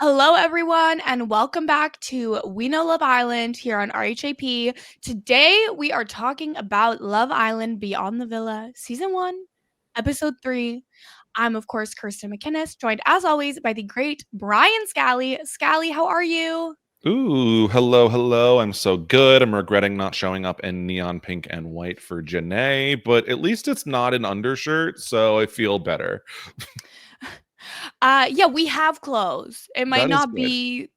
Hello, everyone, and welcome back to We Know Love Island here on RHAP. Today, we are talking about Love Island Beyond the Villa, Season 1, Episode 3. I'm, of course, Kirsten MacInnis, joined as always by the great Brian Scally. Scally, how are you? Ooh, hello. I'm so good. I'm regretting not showing up in neon pink and white for Janae, but at least it's not an undershirt, so I feel better. Yeah, we have clothes. It might That is not good. be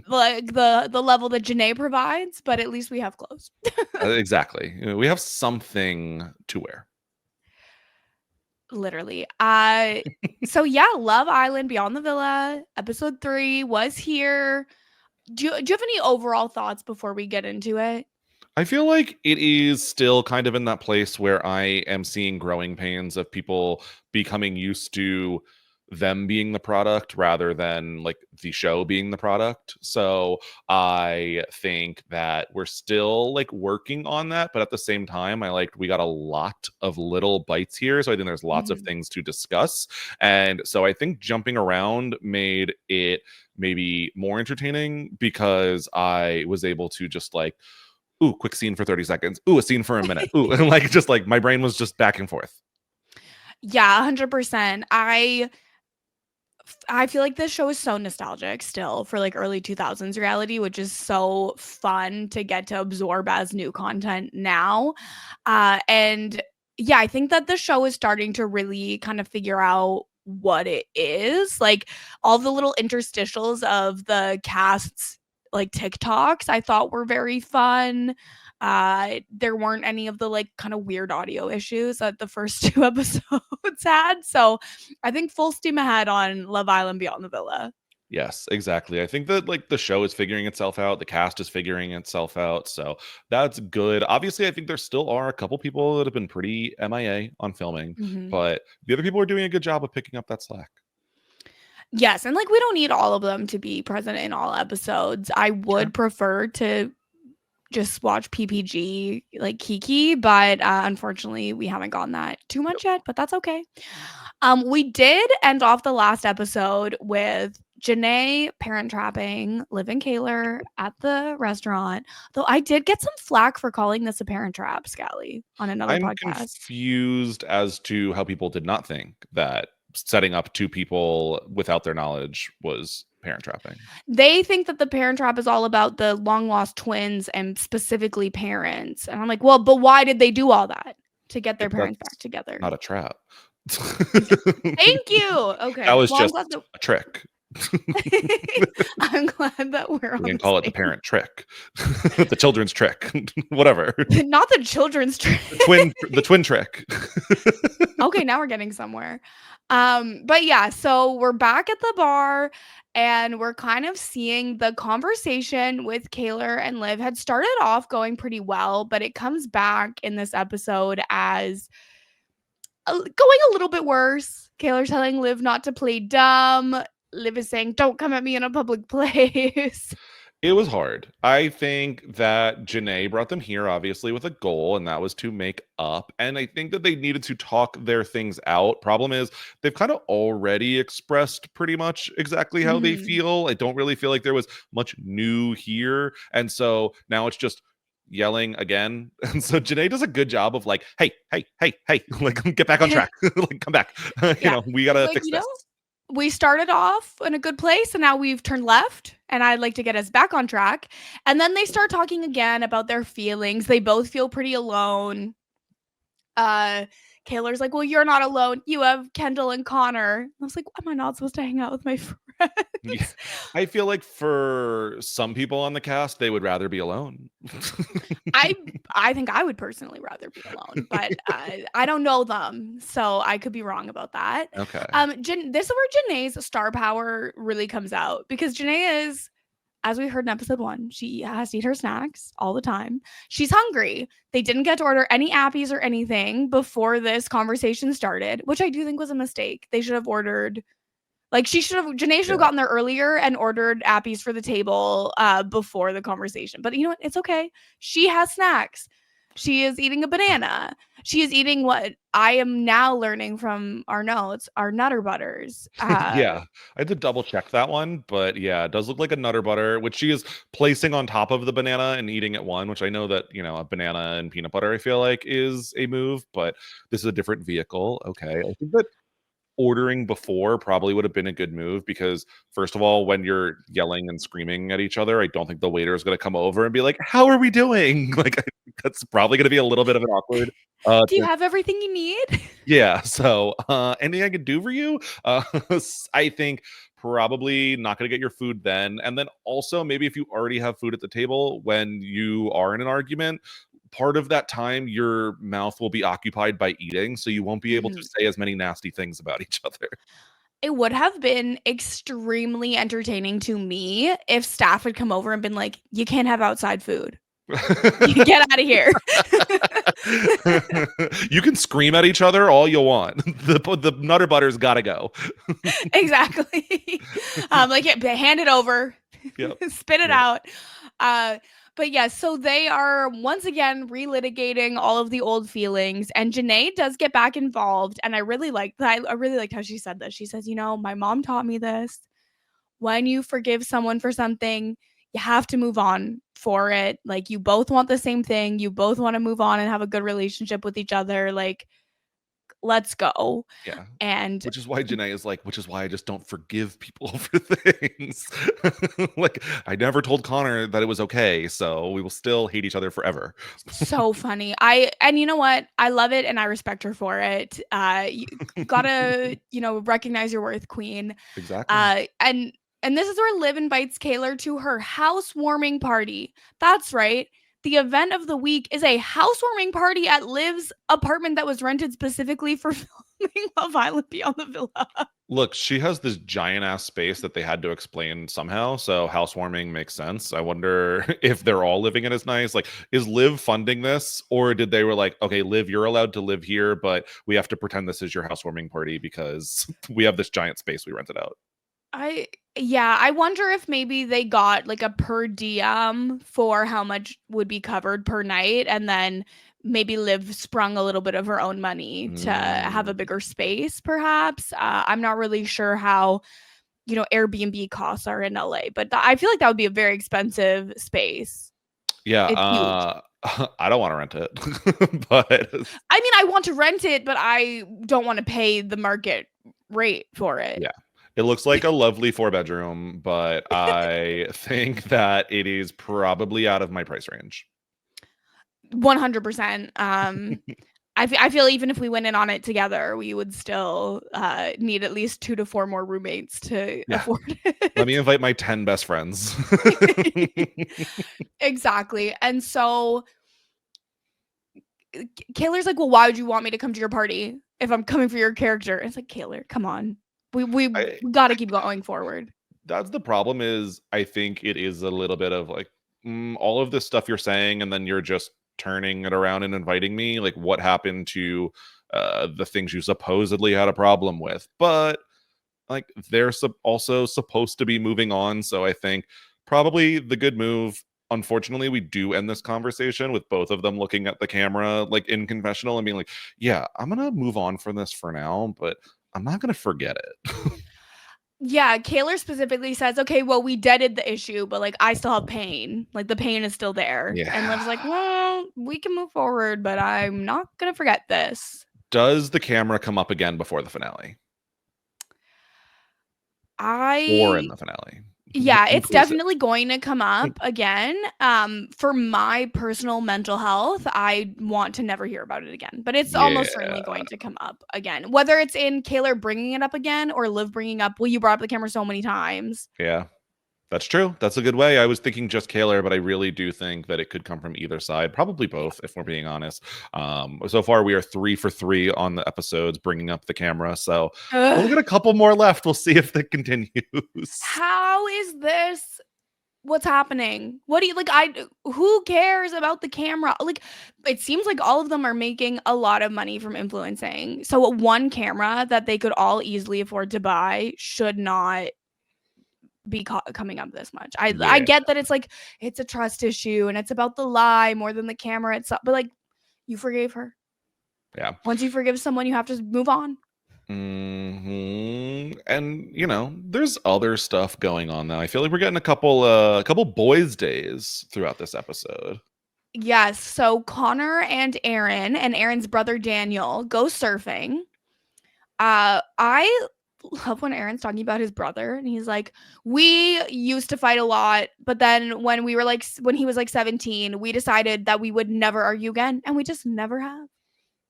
like the level that Janae provides, but at least we have clothes. Exactly. We have something to wear. Literally. So yeah, Love Island Beyond the Villa, episode 3 was here. Do you have any overall thoughts before we get into it? I feel like it is still kind of in that place where I am seeing growing pains of people becoming used to them being the product rather than like the show being the product. So I think that we're still like working on that, but at the same time, we got a lot of little bites here. So I think there's lots of Mhm. things to discuss. And so I think jumping around made it maybe more entertaining because I was able to just like ooh, quick scene for 30 seconds. Ooh, a scene for a minute. Ooh, and like just like my brain was just back and forth. Yeah, 100%. I feel like this show is so nostalgic still for like early 2000s reality, which is so fun to get to absorb as new content now. And yeah, I think that the show is starting to really kind of figure out what it is. Like all the little interstitials of the cast's like TikToks I thought were very fun. There weren't any of the like kind of weird audio issues that the first two episodes had. So I think full steam ahead on Love Island Beyond the Villa. Yes, exactly. I think that like the show is figuring itself out, the cast is figuring itself out. So that's good. Obviously, I think there still are a couple people that have been pretty MIA on filming, Mhm. but the other people are doing a good job of picking up that slack. Yes, and like we don't need all of them to be present in all episodes. I Sure. would prefer to just watch PPG like Kiki, but unfortunately we haven't gotten that too Yep. much yet, but that's okay. We did end off the last episode with Janae parent trapping Liv and Kaylor at the restaurant. Though I did get some flack for calling this a parent trap, Scally, on another I'm podcast. confused as to how people did not think that setting up two people without their knowledge was parent trapping. They think that the parent trap is all about the long lost twins and specifically parents. And I'm like, well, but why did they do all that to get their Like parents back that's together? not a trap. Thank you. That Okay. was Well, I'm just glad that a trick. I'm glad that we're We on can the call it the same. parent trick, the children's trick, whatever. Not the children's trick. The twin trick. Okay, now we're getting somewhere. But yeah, so we're back at the bar and we're kind of seeing the conversation with Kaylor and Liv had started off going pretty well, but it comes back in this episode as going a little bit worse. Kaylor telling Liv not to play dumb. Liv is saying, "Don't come at me in a public place." It was hard. I think that Janae brought them here, obviously, with a goal, and that was to make up. And I think that they needed to talk their things out. Problem is, they've kind of already expressed pretty much exactly how they Mhm. feel. I don't really feel like there was much new here. And so now it's just yelling again. And so Janae does a good job of like, hey, like get back on track. Like come back. Yeah. We She's gotta like, fix this. we started off in a good place and now we've turned left and I'd like to get us back on track." And then they start talking again about their feelings. They both feel pretty alone. Uh Kaylor's like, "Well, you're not alone. You have Kendall and Connor." I was like, "Am I not supposed to hang out with my Yeah. friends?" I feel like for some people on the cast, they would rather be alone. I I think I would personally rather be alone, but I don't know them, so I could be wrong about that. Okay. This is where Janae's star power really comes out because Janae is, as we heard in episode 1, she has to eat her snacks all the time. She's hungry. They didn't get to order any appies or anything before this conversation started, which I do think was a mistake. They should have ordered like Janae should have Yeah. gotten there earlier and ordered appies for the table before the conversation. But you know what? It's okay. She has snacks. She is eating a banana. She is eating what I am now learning from our notes, our Nutter Butters. Yeah, I had to double check that one, but yeah, it does look like a Nutter Butter, which she is placing on top of the banana and eating at one, which I know that, a banana and peanut butter, I feel like is a move, but this is a different vehicle. Okay. I think that ordering before probably would have been a good move because first of all, when you're yelling and screaming at each other, I don't think the waiter is going to come over and be like, "How are we doing?" Like, I think that's probably going to be a little bit of an awkward. Do you have everything you need? Yeah. So, anything I could do for you? I think probably not going to get your food then. And then also, maybe if you already have food at the table when you are in an argument, part of that time your mouth will be occupied by eating. So you won't be able to Mhm. say as many nasty things about each other. It would have been extremely entertaining to me if staff had come over and been like, "You can't have outside food. You get out of here." You can scream at each other all you want. The Nutter Butter's got to go. Exactly. Like, hand it over, Yep. spit it Yep. out. But yeah, so they are once again relitigating all of the old feelings, and Janae does get back involved, and I really like that. I really liked how she said this. She says, "My mom taught me this. When you forgive someone for something, you have to move on for it. Like, you both want the same thing. You both want to move on and have a good relationship with each other. Like, let's go." Yeah. And Which is why Janae is like, which is why I just don't forgive people for things. Like, I never told Connor that it was okay, so we will still hate each other forever. so funny. And you know what? I love it and I respect her for it. You gotta, recognize your worth, queen. Exactly. And this is where Liv invites Kaylor to her housewarming party. That's right. The event of the week is a housewarming party at Liv's apartment that was rented specifically for filming Love Island Beyond the Villa. Look, she has this giant ass space that they had to explain somehow, so housewarming makes sense. I wonder if they're all living in as nice. Like, is Liv funding this, or did they were like, okay, Liv, you're allowed to live here, but we have to pretend this is your housewarming party because we have this giant space we rented out. I wonder if maybe they got like a per diem for how much would be covered per night, and then maybe Liv sprung a little bit of her own money to have a Mm. bigger space, perhaps. I'm not really sure how, Airbnb costs are in LA, but I feel like that would be a very expensive space. Yeah, It's huge. I don't want to rent it, but I mean, I want to rent it, but I don't want to pay the market rate for it. yeah. It looks like a lovely 4-bedroom, but I think that it is probably out of my price range. 100%. I feel even if we went in on it together, we would still need at least 2 to 4 more roommates to Yeah. afford Let me it. invite my 10 best friends. Exactly. And so Kaylor's like, "Well, why would you want me to come to your party if I'm coming for your character?" It's like, "Kaylor, come on. We I got to keep going forward." That's the problem is I think it is a little bit of like all of this stuff you're saying and then you're just turning it around and inviting me. Like, what happened to the things you supposedly had a problem with? But like, they're also supposed to be moving on, so I think probably the good move. Unfortunately, we do end this conversation with both of them looking at the camera like in confessional and being like, yeah, I'm gonna move on from this for now, but I'm not gonna forget it. Yeah, Kaylor specifically says, "Okay, well, we deaded the issue, but like I still have pain. Like the pain is still there." And Yeah. Liv's like, "Well, we can move forward, but I'm not gonna forget this." Does the camera come up again before the finale or in I the finale? Yeah, it's Inclusive. definitely going to come up again. For my personal mental health, I want to never hear about it again. But it's almost certainly Yeah. going to come up again. Whether it's in Kaylor bringing it up again or Liv bringing up, "Well, you brought up the camera so many times." Yeah. That's true. That's a good way. I was thinking just Kaylor, but I really do think that it could come from either side. Probably Yeah. both, if we're being honest. So far, we are 3 for 3 on the episodes, bringing up the camera. So only got Ugh. a couple more left. We'll see if that continues. How is this what's happening? What do you like? Who cares about the camera? Like, it seems like all of them are making a lot of money from influencing. So, one camera that they could all easily afford to buy should not be coming up this much. I Yeah. get that it's like it's a trust issue and it's about the lie more than the camera itself, but like You forgave her. Yeah. Once you forgive someone, you have to move on. And you know, there's other stuff going on now. I feel like we're getting a couple boys' days throughout this episode. Yes. So Connor and Aaron's brother Daniel go surfing. I love when Aaron's talking about his brother and he's like, we used to fight a lot, but then when he was like 17, we decided that we would never argue again, and we just never have.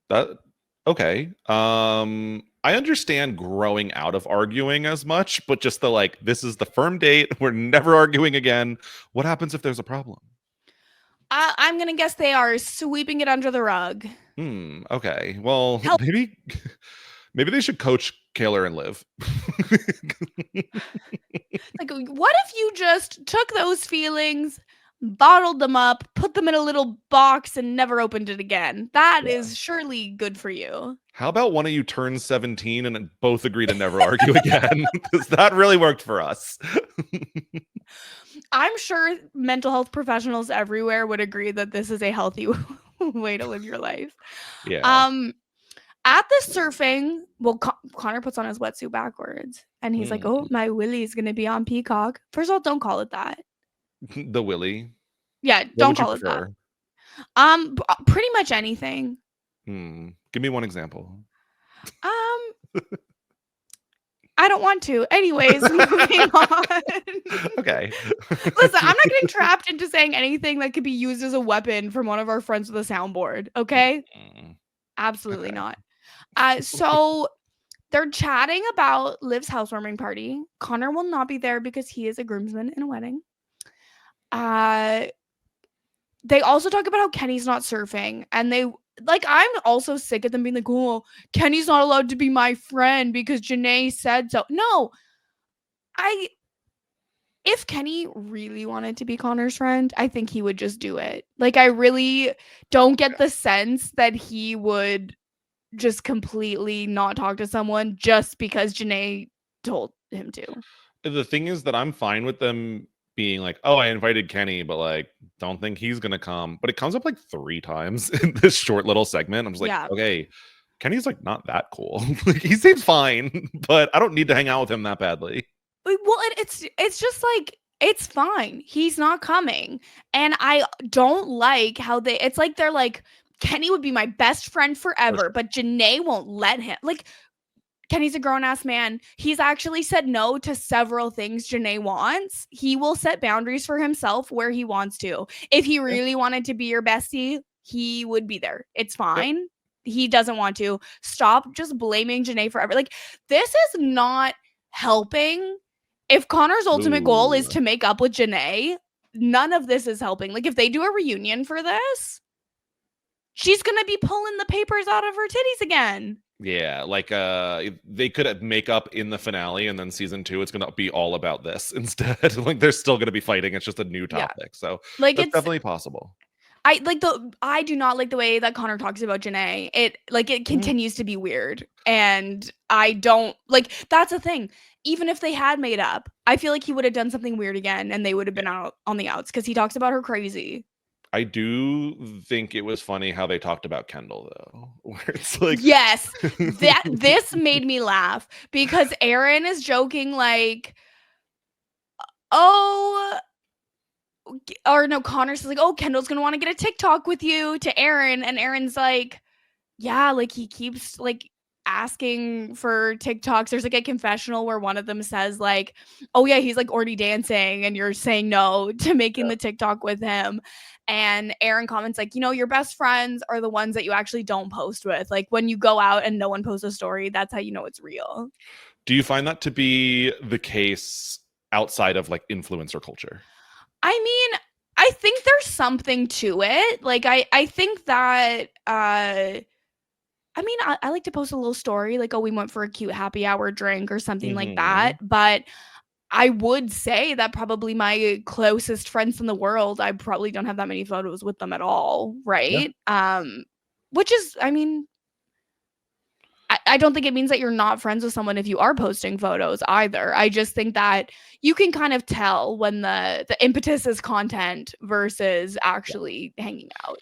That okay. I understand growing out of arguing as much, but just the like, this is the firm date. We're never arguing again. What happens if there's a problem? I'm gonna guess they are sweeping it under the rug. Okay. Well, maybe they should coach Kaylor and Liv. Like, what if you just took those feelings, bottled them up, put them in a little box, and never opened it again? That is surely good for you. How about one of you turn 17 and both agree to never argue again? Because that really worked for us. I'm sure mental health professionals everywhere would agree that this is a healthy way to live your life. Yeah. At the surfing, well, Connor puts on his wetsuit backwards, and he's like, "Oh, my willy's gonna be on Peacock." First of all, don't call it that. The willy. Yeah, don't call it that. Pretty much anything. Give me one example. I don't want to. Anyways, moving on. Okay. Listen, I'm not getting trapped into saying anything that could be used as a weapon from one of our friends with a soundboard. Okay? Absolutely not. So they're chatting about Liv's housewarming party. Connor will not be there because he is a groomsman in a wedding. They also talk about how Kenny's not surfing, and I'm also sick of them being like, "Oh, Kenny's not allowed to be my friend because Janae said so." No, if Kenny really wanted to be Connor's friend, I think he would just do it. Like, I really don't get the sense that he would just completely not talk to someone just because Janae told him to. The thing is that I'm fine with them being like, "Oh, I invited Kenny, but like, don't think he's gonna come." But it comes up like 3 times in this short little segment. I'm just like, okay, Kenny's like not that cool. Like, he seems fine, but I don't need to hang out with him that badly. Well, it's just like, it's fine. He's not coming. And I don't like how it's like they're like, Kenny would be my best friend forever, but Janae won't let him. Like, Kenny's a grown-ass man. He's actually said no to several things Janae wants. He will set boundaries for himself where he wants to. If he really wanted to be your bestie, he would be there. It's fine. Yep. He doesn't want to. Stop just blaming Janae forever. Like, this is not helping. If Connor's ultimate goal is to make up with Janae, none of this is helping. Like, if they do a reunion for this, she's going to be pulling the papers out of her titties again. Yeah, like they could make up in the finale, and then season 2 it's gonna be all about this instead. Like, they're still gonna be fighting. It's just a new topic. Yeah. So like, it's definitely possible. I do not like the way that Connor talks about Janae. It continues to be weird, and I don't like. That's the thing. Even if they had made up, I feel like he would have done something weird again, and they would have been out on the outs because he talks about her crazy. I do think it was funny how they talked about Kendall, though, where it's like, yes, this made me laugh because Aaron is joking like, oh, or no, Connor says like, oh, Kendall's gonna want to get a TikTok with you to Aaron, and Aaron's like, yeah, like he keeps like asking for TikToks. There's like a confessional where one of them says like, oh yeah, he's like already dancing and you're saying no to making the TikTok with him. And Aaron comments like, your best friends are the ones that you actually don't post with. Like, when you go out and no one posts a story, that's how you know it's real. Do you find that to be the case outside of like influencer culture? I mean, I think there's something to it. Like, I think that I like to post a little story like, oh, we went for a cute happy hour drink or something like that. But I would say that probably my closest friends in the world, I probably don't have that many photos with them at all. Right. Yeah. Which is, I don't think it means that you're not friends with someone if you are posting photos either. I just think that you can kind of tell when the impetus is content versus actually hanging out.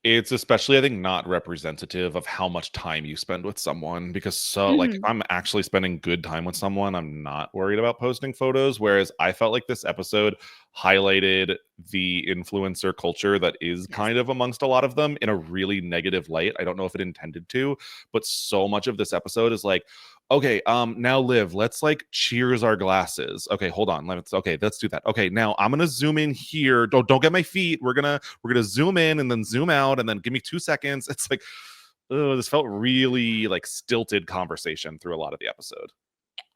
It's especially, I think, not representative of how much time you spend with someone because like, if Mhm. I'm actually spending good time with someone, I'm not worried about posting photos. Whereas I felt like this episode highlighted the influencer culture that is Yes. kind of amongst a lot of them in a really negative light. I don't know if it intended to, but so much of this episode is like, okay, now Liv, let's like cheers our glasses. Okay, hold on. Let's do that. Okay, now I'm gonna zoom in here. Don't get my feet. We're gonna zoom in and then zoom out and then give me 2 seconds. It's like, oh, this felt really like stilted conversation through a lot of the episode.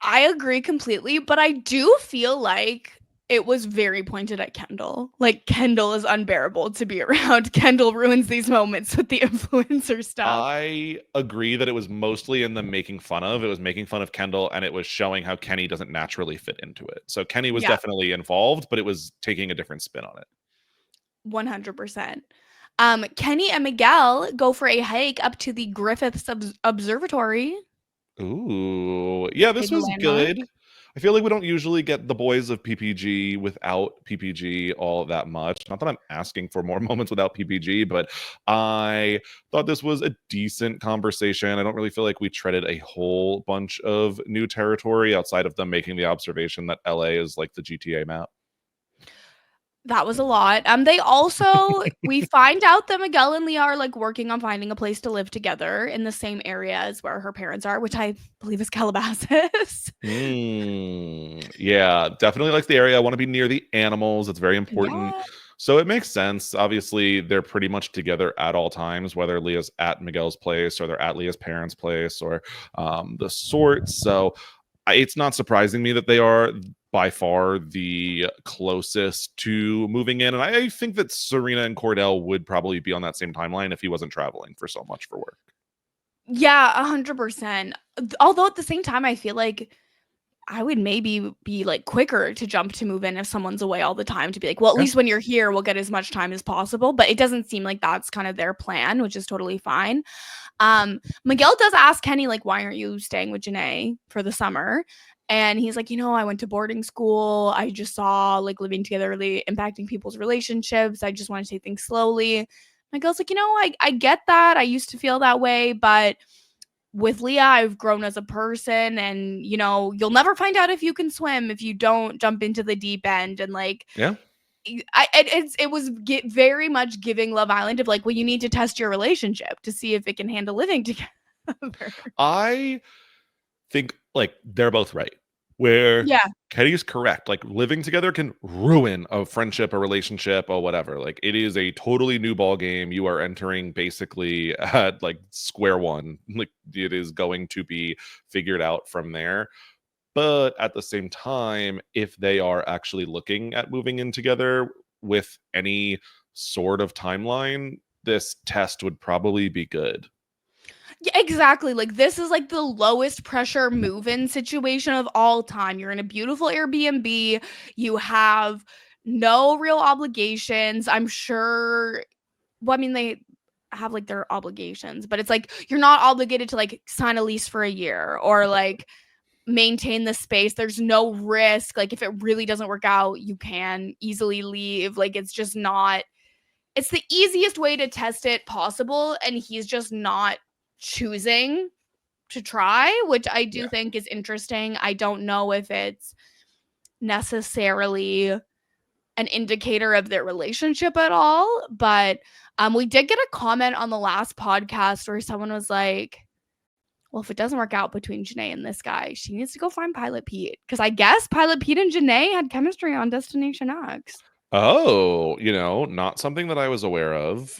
I agree completely, but I do feel like it was very pointed at Kendall. Like Kendall is unbearable to be around. Kendall ruins these moments with the influencer stuff. I agree that it was mostly in the making fun of. It was making fun of Kendall and it was showing how Kenny doesn't naturally fit into it. So Kenny was Yeah, definitely involved, but it was taking a different spin on it. 100%. Kenny and Miguel go for a hike up to the Griffiths Observatory. Ooh, yeah, this Big was landmark. good. I feel like we don't usually get the boys of PPG without PPG all that much. Not that I'm asking for more moments without PPG, but I thought this was a decent conversation. I don't really feel like we treaded a whole bunch of new territory outside of them making the observation that LA is like the GTA map. That was a lot. They also we find out that Miguel and Leah are like working on finding a place to live together in the same area as where her parents are, which I believe is Calabasas. Yeah, definitely like the area. I want to be near the animals. It's very important. Yeah. So it makes sense. Obviously, they're pretty much together at all times, whether Leah's at Miguel's place or they're at Leah's parents' place or the sort. So it's not surprising me that they are by far the closest to moving in. And I think that Serena and Cordell would probably be on that same timeline if he wasn't traveling for so much for work. Yeah, 100%. Although at the same time, I feel like I would maybe be like quicker to jump to move in if someone's away all the time to be like, well, at Yeah. least when you're here, we'll get as much time as possible. But it doesn't seem like that's kind of their plan, which is totally fine. Miguel does ask Kenny, like, why aren't you staying with Janae for the summer? And he's like, I went to boarding school. I just saw like living together really impacting people's relationships. I just want to take things slowly. Miguel's like, I get that. I used to feel that way, but with Leah, I've grown as a person, and you'll never find out if you can swim if you don't jump into the deep end. And like, Yeah. it was very much giving Love Island of like, well, you need to test your relationship to see if it can handle living together. I think like they're both right. Where Yeah, Kenny's correct. Like living together can ruin a friendship, a relationship, or whatever. Like it is a totally new ball game. You are entering basically at like square one. Like it is going to be figured out from there. But at the same time, if they are actually looking at moving in together with any sort of timeline, this test would probably be good. yeah, exactly. Like this is like the lowest pressure move-in situation of all time. You're in a beautiful Airbnb. You have no real obligations. I'm sure. Well, I mean, they have like their obligations, but it's like you're not obligated to like sign a lease for a year or like maintain the space. There's no risk. Like if it really doesn't work out, you can easily leave. Like it's just not, it's the easiest way to test it possible. And he's just not choosing to try, which I do Yeah. think is interesting. I don't know if it's necessarily an indicator of their relationship at all, but we did get a comment on the last podcast where someone was like, well, if it doesn't work out between Janae and this guy, she needs to go find Pilot Pete. Because I guess Pilot Pete and Janae had chemistry on Destination X. Oh, not something that I was aware of.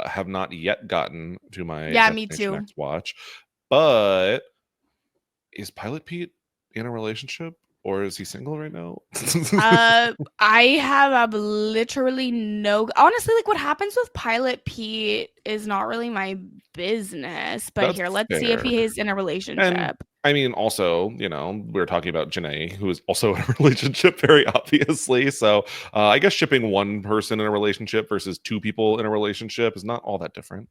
Have not yet gotten to my Yeah, me Destination too. X watch. But is Pilot Pete in a relationship or is he single right now? I have literally no. Honestly, like what happens with Pilot Pete is not really my business. But That's here, let's see if fair. he is in a And relationship. I mean, also, we are talking about Janae, who is also in a relationship, very obviously. So I guess shipping one person in a relationship versus two people in a relationship is not all that different.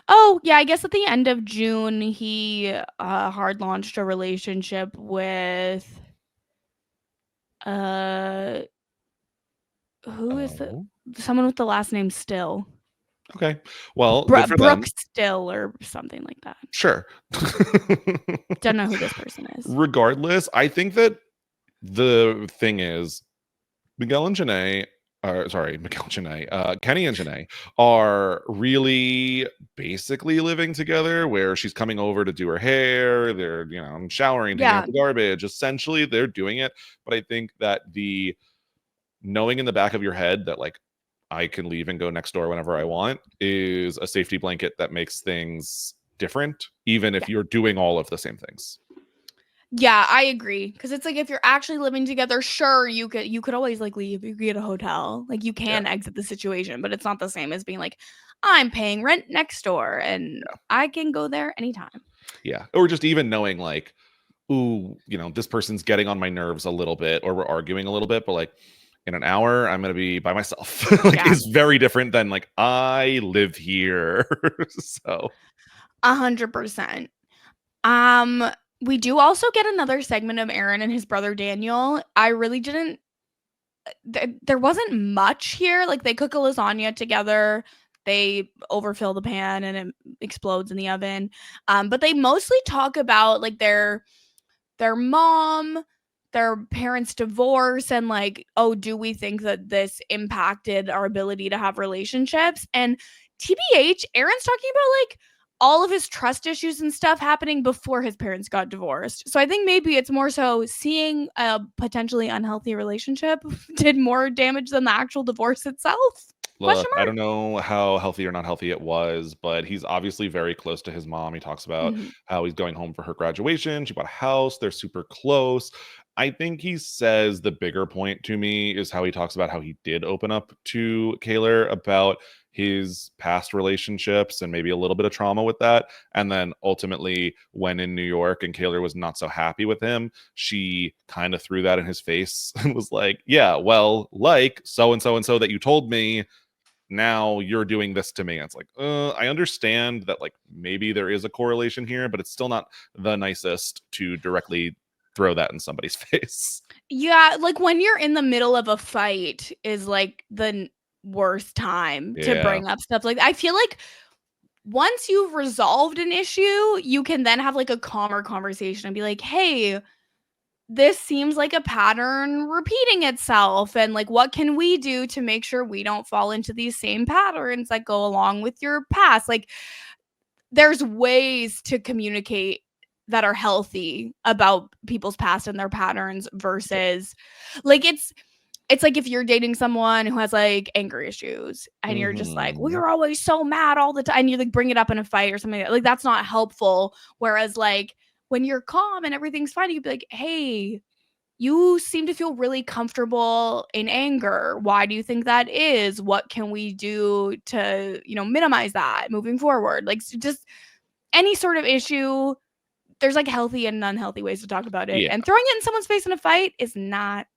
Oh, yeah, I guess at the end of June, he hard launched a relationship with uh who is the Oh. someone with the last name Still. Okay. Well, good for them. Brooke Still or something like that. Sure. Don't know who this person is. Regardless, I think that the thing is, Miguel and Janae, Miguel and Janae, Kenny and Janae are really basically living together, where she's coming over to do her hair, they're, showering, taking out the garbage. Essentially, they're doing it. But I think that the knowing in the back of your head that, like, I can leave and go next door whenever I want is a safety blanket that makes things different, even if you're doing all of the same things. Yeah, I agree. Because it's like, if you're actually living together, sure, you could always like leave. You could get a hotel. Like, you can exit the situation, but it's not the same as being like, I'm paying rent next door and I can go there anytime. Yeah. Or just even knowing like, ooh, this person's getting on my nerves a little bit, or we're arguing a little bit, but like in an hour, I'm going to be by myself. It's very different than like, I live here. So 100%. We do also get another segment of Aaron and his brother Daniel. I really didn't. There wasn't much here. Like, they cook a lasagna together. They overfill the pan and it explodes in the oven. But they mostly talk about like their mom, their parents' divorce, and like, oh, do we think that this impacted our ability to have relationships? And TBH, Aaron's talking about like all of his trust issues and stuff happening before his parents got divorced. So I think maybe it's more so seeing a potentially unhealthy relationship did more damage than the actual divorce itself. Look, I don't know how healthy or not healthy it was, but he's obviously very close to his mom. He talks about how he's going home for her graduation. She bought a house. They're super close. I think he says the bigger point to me is how he talks about how he did open up to Kaylor about his past relationships and maybe a little bit of trauma with that. And then ultimately, when in New York and Kaylor was not so happy with him, she kind of threw that in his face and was like, yeah, well, like so and so and so that you told me, now you're doing this to me. And it's like, I understand that like maybe there is a correlation here, but it's still not the nicest to directly throw that in somebody's face. Yeah, like when you're in the middle of a fight is like the worst time to bring up stuff like that. I feel like once you've resolved an issue, you can then have like a calmer conversation and be like, hey, this seems like a pattern repeating itself, and like, what can we do to make sure we don't fall into these same patterns that go along with your past? Like, there's ways to communicate that are healthy about people's past and their patterns versus like, it's like if you're dating someone who has like anger issues and you're just like, well, you're always so mad all the time, and you like bring it up in a fight or something like that's not helpful. Whereas like when you're calm and everything's fine, you'd be like, hey, you seem to feel really comfortable in anger. Why do you think that is? What can we do to, minimize that moving forward? Like, just any sort of issue, there's like healthy and unhealthy ways to talk about it. And throwing it in someone's face in a fight is not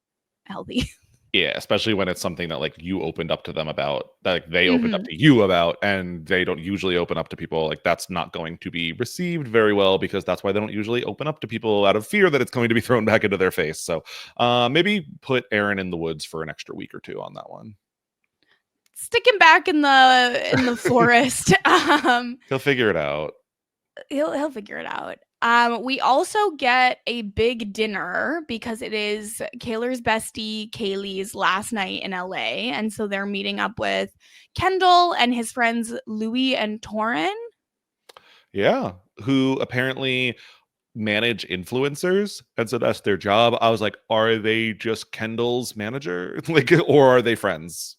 healthy. Yeah, especially when it's something that like you opened up to them about, like they opened up to you about, and they don't usually open up to people. Like, that's not going to be received very well, because that's why they don't usually open up to people, out of fear that it's going to be thrown back into their face. So maybe put Aaron in the woods for an extra week or two on that one. Stick him back in the forest. He'll figure it out. He'll figure it out. We also get a big dinner because it is Kaylor's bestie Kaylee's last night in LA. And so they're meeting up with Kendall and his friends Louie and Torin. Yeah, who apparently manage influencers, and so that's their job. I was like, are they just Kendall's manager? Like, or are they friends?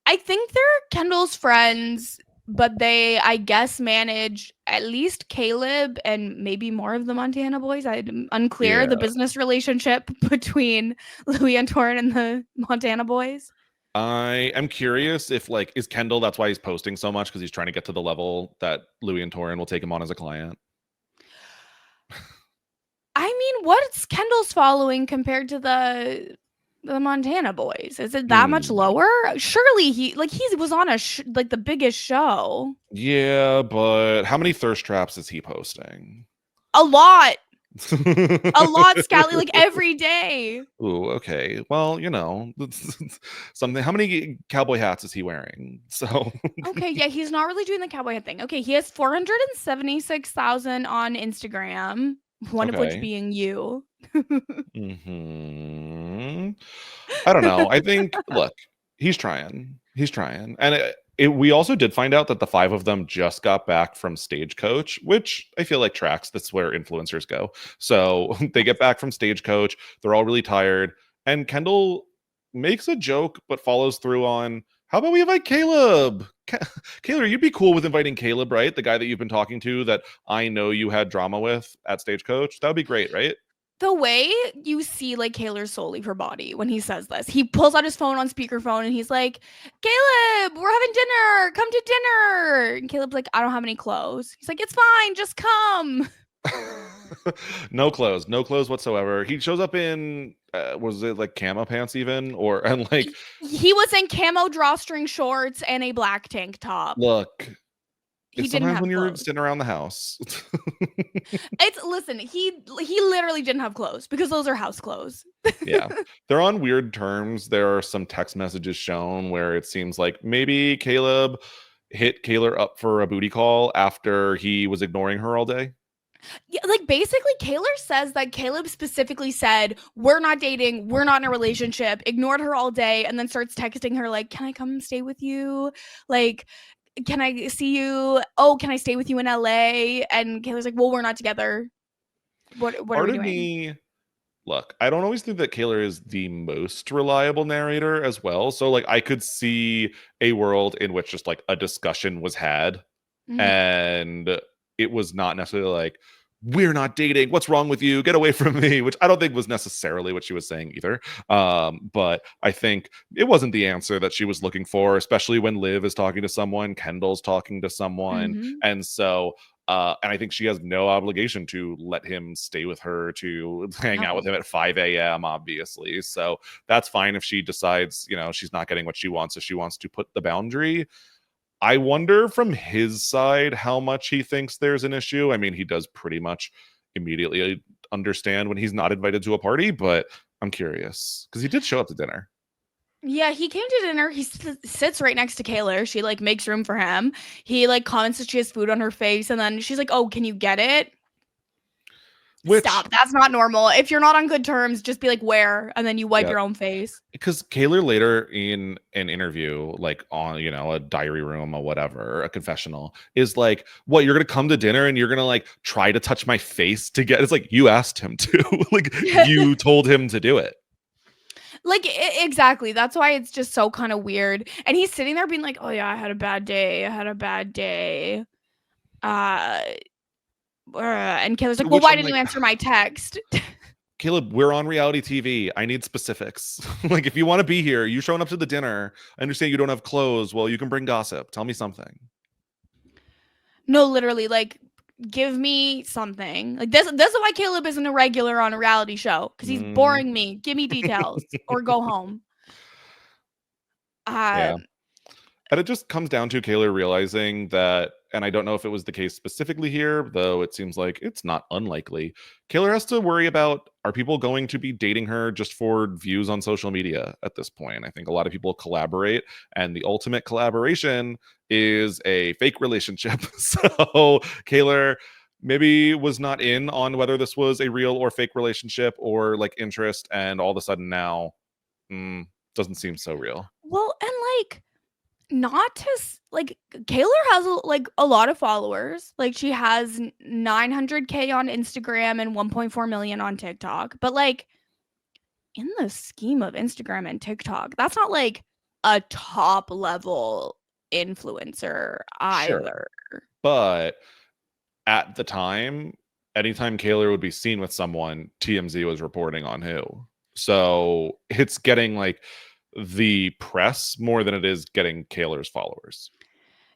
I think they're Kendall's friends, but they, I guess, manage at least Caleb and maybe more of the Montana boys. I'm unclear the business relationship between Louie and Torin and the Montana boys. I am curious if, like, is Kendall, that's why he's posting so much, because he's trying to get to the level that Louie and Torin will take him on as a client. I mean, what's Kendall's following compared to the Montana boys? Is it that much lower? Surely he was on like the biggest show. Yeah, but how many thirst traps is he posting? A lot. A lot, Scally, like every day. Ooh, okay. Well, something. How many cowboy hats is he wearing? So Okay, yeah, he's not really doing the cowboy hat thing. Okay, he has 476,000 on Instagram, one of which okay. being you. I don't know. I think, look, he's trying. He's trying. And we also did find out that the five of them just got back from Stagecoach, which I feel like tracks. That's where influencers go. So they get back from Stagecoach. They're all really tired. And Kendall makes a joke, but follows through on, how about we invite Caleb? Kaylor, you'd be cool with inviting Caleb, right? The guy that you've been talking to that I know you had drama with at Stagecoach. That would be great, right? The way you see like Kaylor's soul leave her body when he says this, he pulls out his phone on speakerphone and he's like, Caleb, we're having dinner. Come to dinner. And Caleb's like, I don't have any clothes. He's like, it's fine. Just come. No clothes whatsoever. He shows up in was it like camo pants even, or and like He was in camo drawstring shorts and a black tank top. look. He It's didn't sometimes have when you're clothes. sitting around the house. Listen, he literally didn't have clothes because those are house clothes. Yeah, they're on weird terms. There are some text messages shown where it seems like maybe Caleb hit Kaylor up for a booty call after he was ignoring her all day. Yeah, like basically Kaylor says that Caleb specifically said, we're not dating, we're not in a relationship, ignored her all day, and then starts texting her like, can I come stay with you? Like, can I see you? Oh, can I stay with you in LA? And Kaylor's like, well, we're not together. What are Part we of doing? me, look, I don't always think that Kaylor is the most reliable narrator as well. So like I could see a world in which just like a discussion was had Mhm. and it was not necessarily like, we're not dating, what's wrong with you, get away from me, which I don't think was necessarily what she was saying either. But I think it wasn't the answer that she was looking for, especially when Liv is talking to someone, Kendall's talking to someone. Mhm. And so and I think she has no obligation to let him stay with her, to hang out with No. him at 5 a.m., obviously. So that's fine if she decides, she's not getting what she wants, if she wants to put the boundary. I wonder from his side how much he thinks there's an issue. I mean, he does pretty much immediately understand when he's not invited to a party, but I'm curious because he did show up to dinner. Yeah, he came to dinner. He sits right next to Kaylor. She like makes room for him. He like comments that she has food on her face, and then she's like, "Oh, can you get it?" Which, Stop. That's not normal. If you're not on good terms, just be like, "Where?" and then you wipe yeah, your own face. because Kaylor later in an interview, like on, a diary room or whatever, a confessional, is like, what, you're gonna come to dinner and you're gonna like try to touch my face to get, it's like, you asked him to. Like, you told him to do it. Like exactly. That's why it's just so kind of weird. And he's sitting there being like, "Oh yeah, I had a bad day. I had a bad day." Uh, and Kayla's like, To "Well, which why I'm didn't you like, answer my text?" Caleb, we're on reality TV. I need specifics. Like, if you want to be here, you showing up to the dinner. I understand you don't have clothes. Well, you can bring gossip. Tell me something. No, literally, like, give me something. Like this is why Caleb isn't a regular on a reality show, because he's Mhm. boring me. Give me details or go home. Yeah. Um, And it just comes down to Kaylor realizing that, and I don't know if it was the case specifically here, though it seems like it's not unlikely. Kaylor has to worry about, are people going to be dating her just for views on social media at this point? I think a lot of people collaborate, and the ultimate collaboration is a fake relationship. So Kaylor maybe was not in on whether this was a real or fake relationship or like interest, and all of a sudden now, doesn't seem so real. well, and like not to like Kaylor has like a lot of followers. Like she has 900K on Instagram and 1.4 million on TikTok. But like in the scheme of Instagram and TikTok, that's not like a top level influencer Sure. either. But at the time, anytime Kaylor would be seen with someone, TMZ was reporting on who. So it's getting like the press more than it is getting Kaylor's followers.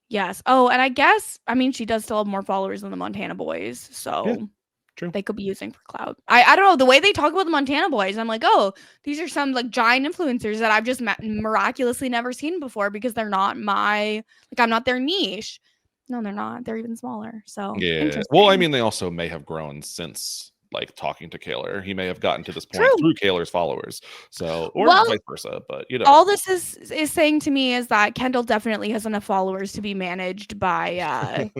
Yes. Oh, and I guess I mean she does still have more followers than the Montana Boys, Yeah, so true. they could be using for clout. I don't know the way they talk about the Montana Boys. I'm like, oh, these are some like giant influencers that I've just miraculously never seen before because they're not my like I'm not their niche. No, they're not. They're even smaller. So Yeah. Well, I interesting. mean, they also may have grown since like talking to Kaylor. He may have gotten to this point True. through Kaylor's followers. So, or Well, vice versa, but you know. all this is saying to me is that Kendall definitely has enough followers to be managed by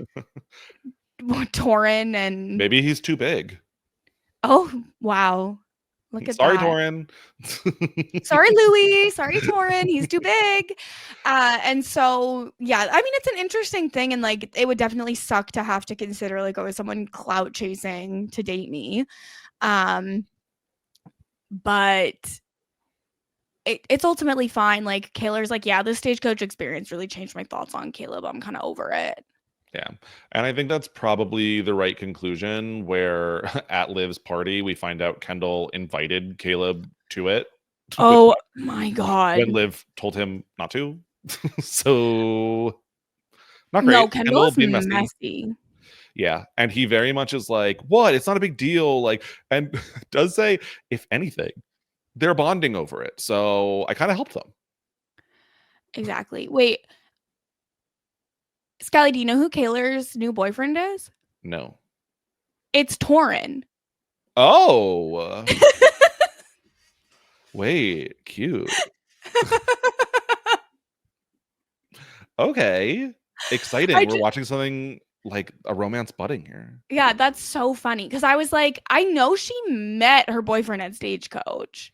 Torin and Maybe he's too big. oh wow. Look at Sorry, that. Torin. Sorry, Louis. Sorry, Torin. He's too big. And so, yeah, I mean, it's an interesting thing. And like, it would definitely suck to have to consider, like, oh, is someone clout chasing to date me? But it's ultimately fine. Like, Kaylor's like, yeah, this stagecoach experience really changed my thoughts on Caleb. I'm kind of over it. Yeah. And I think that's probably the right conclusion where at Liv's party, we find out Kendall invited Caleb to it. Oh my God. When Liv told him not to. So not great. No, Kendall is being messy. Yeah. And he very much is like, what? It's not a big deal. Like, and does say, if anything, they're bonding over it. So I kind of helped them. Exactly. Wait. Scally, do you know who Kaylor's new boyfriend is? No. It's Torin. Oh. Wait, cute. Okay. Exciting. We're watching something like a romance budding here. Yeah, that's so funny. Because I was like, I know she met her boyfriend at Stagecoach.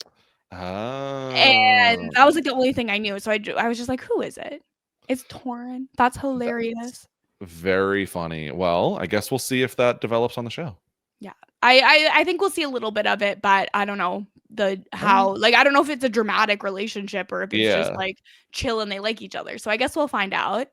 And that was like the only thing I knew. So I was just like, who is it? It's Torin. That's hilarious. Very funny. Well, I guess we'll see if that develops on the show. Yeah. I think we'll see a little bit of it, but I don't know I don't know if it's a dramatic relationship or if it's just like chill and they like each other. So I guess we'll find out.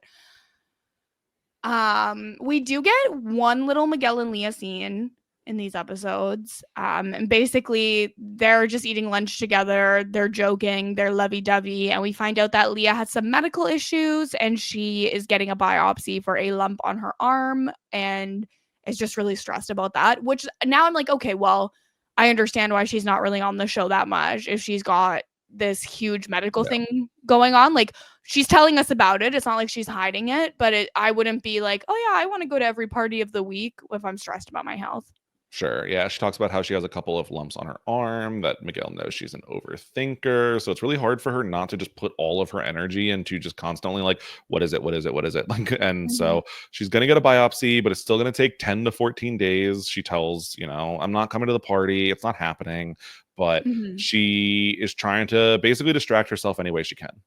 We do get one little Miguel and Leah scene in these episodes. And basically they're just eating lunch together, they're joking, they're lovey-dovey, and we find out that Leah has some medical issues and she is getting a biopsy for a lump on her arm and is just really stressed about that, which now I'm like, okay, well, I understand why she's not really on the show that much if she's got this huge medical thing going on. Like, she's telling us about it. It's not like she's hiding it, but I wouldn't be like, oh yeah, I want to go to every party of the week if I'm stressed about my health. Sure. Yeah. She talks about how she has a couple of lumps on her arm, that Miguel knows she's an overthinker. So it's really hard for her not to just put all of her energy into just constantly like, what is it? What is it? What is it? Like, and so she's going to get a biopsy, but it's still going to take 10 to 14 days. She tells, I'm not coming to the party. It's not happening. But she is trying to basically distract herself any way she can.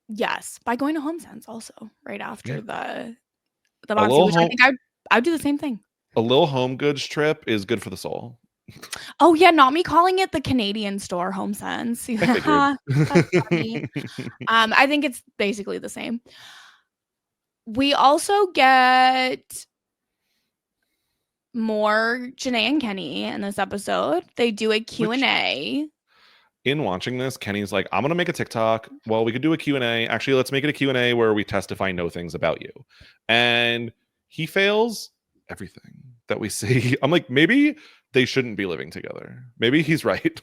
Yes. By going to HomeSense also right after the biopsy, which I think I would do the same thing. A little home goods trip is good for the soul. Oh yeah, not me calling it the Canadian store HomeSense. That's funny. I think it's basically the same. We also get more Jana and Kenny in this episode. They do a Q&A. In watching this, Kenny's like, I'm going to make a TikTok. Well, we could do a Q&A. Actually, let's make it a Q&A where we testify know things about you. And he fails everything that we see. I'm like, maybe they shouldn't be living together. Maybe he's right.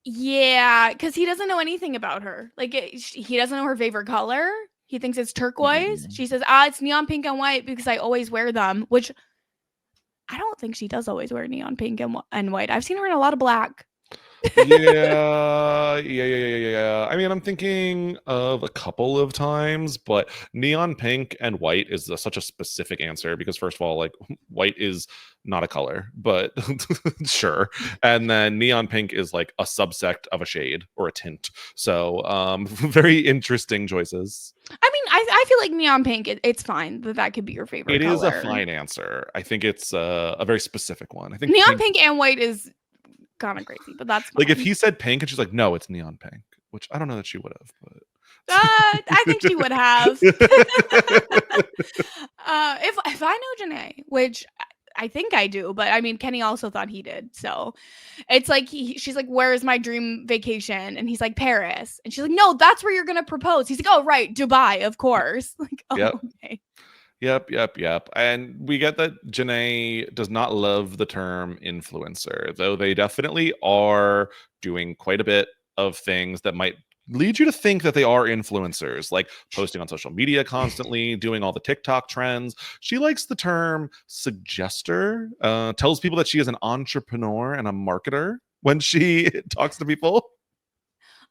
Yeah, because he doesn't know anything about her. Like, he doesn't know her favorite color. He thinks it's turquoise. She says, it's neon pink and white because I always wear them, which I don't think she does always wear neon pink and white. I've seen her in a lot of black. Yeah. I mean, I'm thinking of a couple of times, but neon pink and white is such a specific answer because, first of all, like, white is not a color, but sure. And then neon pink is like a subsect of a shade or a tint. So very interesting choices. I mean, I feel like neon pink, it's fine that could be your favorite color. It is a fine answer. I think it's a very specific one. I think neon pink and white is kind of crazy, but that's fine. Like, if he said pink and she's like, no, it's neon pink, which I don't know that she would have, but I think she would have. If I know Janae, which I think I do, but I mean, Kenny also thought he did. So it's like she's like, where is my dream vacation? And he's like, Paris. And she's like, no, that's where you're gonna propose. He's like, oh right, Dubai, of course. Like, oh, yep. Okay. Yep. And we get that Janae does not love the term influencer, though they definitely are doing quite a bit of things that might leads you to think that they are influencers, like posting on social media constantly, doing all the TikTok trends. She likes the term suggester, tells people that she is an entrepreneur and a marketer when she talks to people.